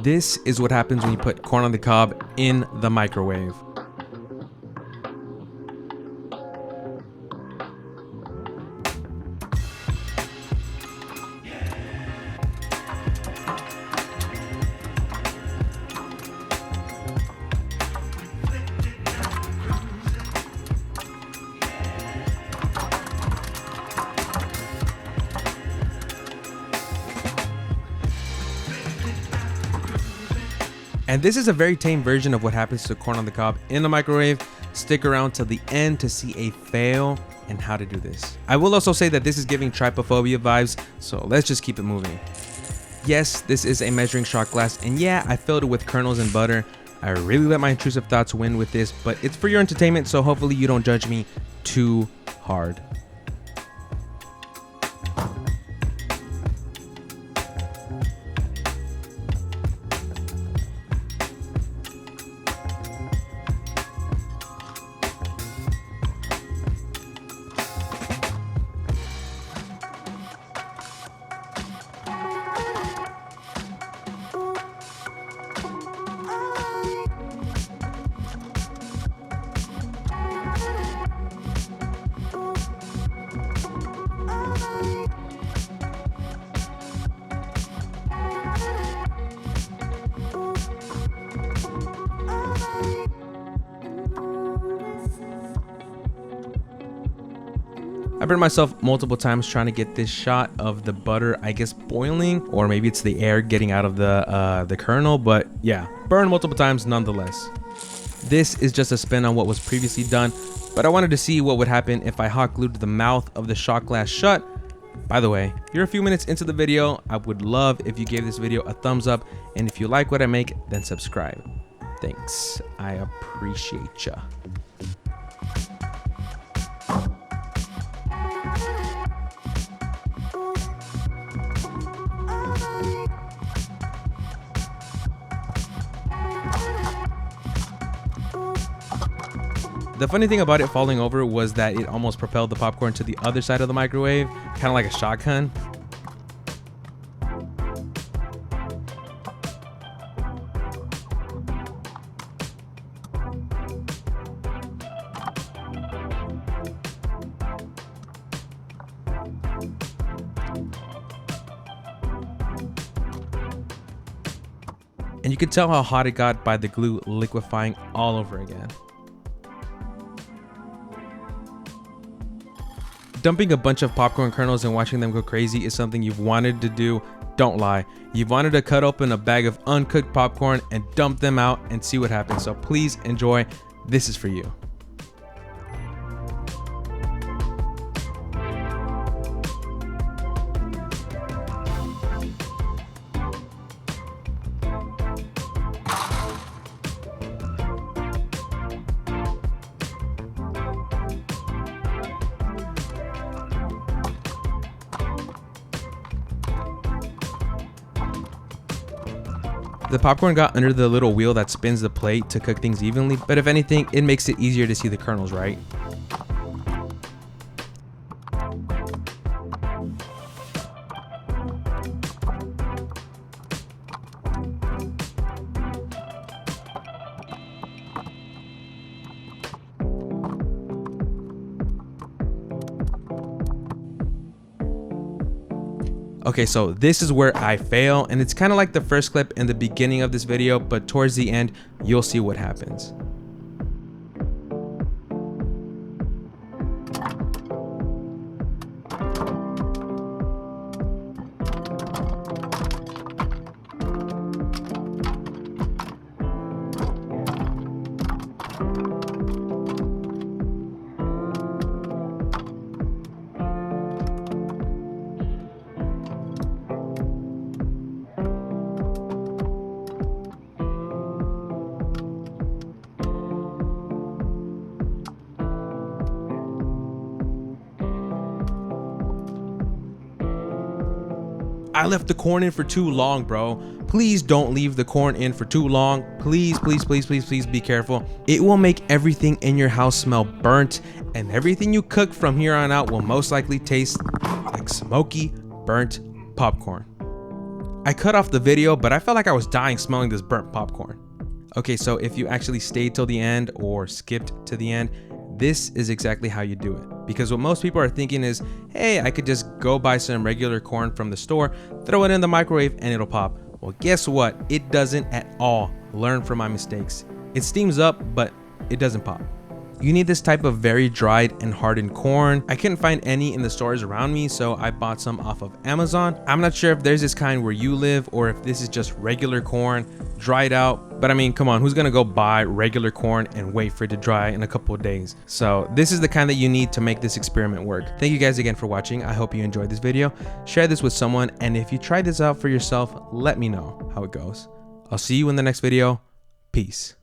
This is what happens when you put corn on the cob in the microwave. And this is a very tame version of what happens to corn on the cob in the microwave. Stick around till the end to see a fail and how to do this. I will also say that this is giving trypophobia vibes, so let's just keep it moving. Yes, this is a measuring shot glass, and yeah, I filled it with kernels and butter. I really let my intrusive thoughts win with this, but it's for your entertainment, so hopefully you don't judge me too hard. I burned myself multiple times trying to get this shot of the butter, I guess, boiling, or maybe it's the air getting out of the kernel, but yeah, burned multiple times nonetheless. This is just a spin on what was previously done, but I wanted to see what would happen if I hot glued the mouth of the shot glass shut. By the way, you're a few minutes into the video. I would love if you gave this video a thumbs up, and if you like what I make, then subscribe. Thanks, I appreciate ya. The funny thing about it falling over was that it almost propelled the popcorn to the other side of the microwave, kind of like a shotgun. And you can tell how hot it got by the glue liquefying all over again. Dumping a bunch of popcorn kernels and watching them go crazy is something you've wanted to do. Don't lie. You've wanted to cut open a bag of uncooked popcorn and dump them out and see what happens. So please enjoy. This is for you. The popcorn got under the little wheel that spins the plate to cook things evenly, but if anything, it makes it easier to see the kernels, right? Okay, so this is where I fail, and it's kind of like the first clip in the beginning of this video, but towards the end, you'll see what happens. I left the corn in for too long, bro. Please don't leave the corn in for too long. Please, please, please, please, please be careful. It will make everything in your house smell burnt, and everything you cook from here on out will most likely taste like smoky, burnt popcorn. I cut off the video, but I felt like I was dying smelling this burnt popcorn. Okay, so if you actually stayed till the end or skipped to the end, this is exactly how you do it. Because what most people are thinking is, hey, I could just go buy some regular corn from the store, throw it in the microwave, and it'll pop. Well, guess what? It doesn't at all. Learn from my mistakes. It steams up, but it doesn't pop. You need this type of very dried and hardened corn. I couldn't find any in the stores around me, so I bought some off of Amazon. I'm not sure if there's this kind where you live or if this is just regular corn dried out, but I mean, come on, who's gonna go buy regular corn and wait for it to dry in a couple of days? So this is the kind that you need to make this experiment work. Thank you guys again for watching. I hope you enjoyed this video. Share this with someone, and if you try this out for yourself, let me know how it goes. I'll see you in the next video. Peace.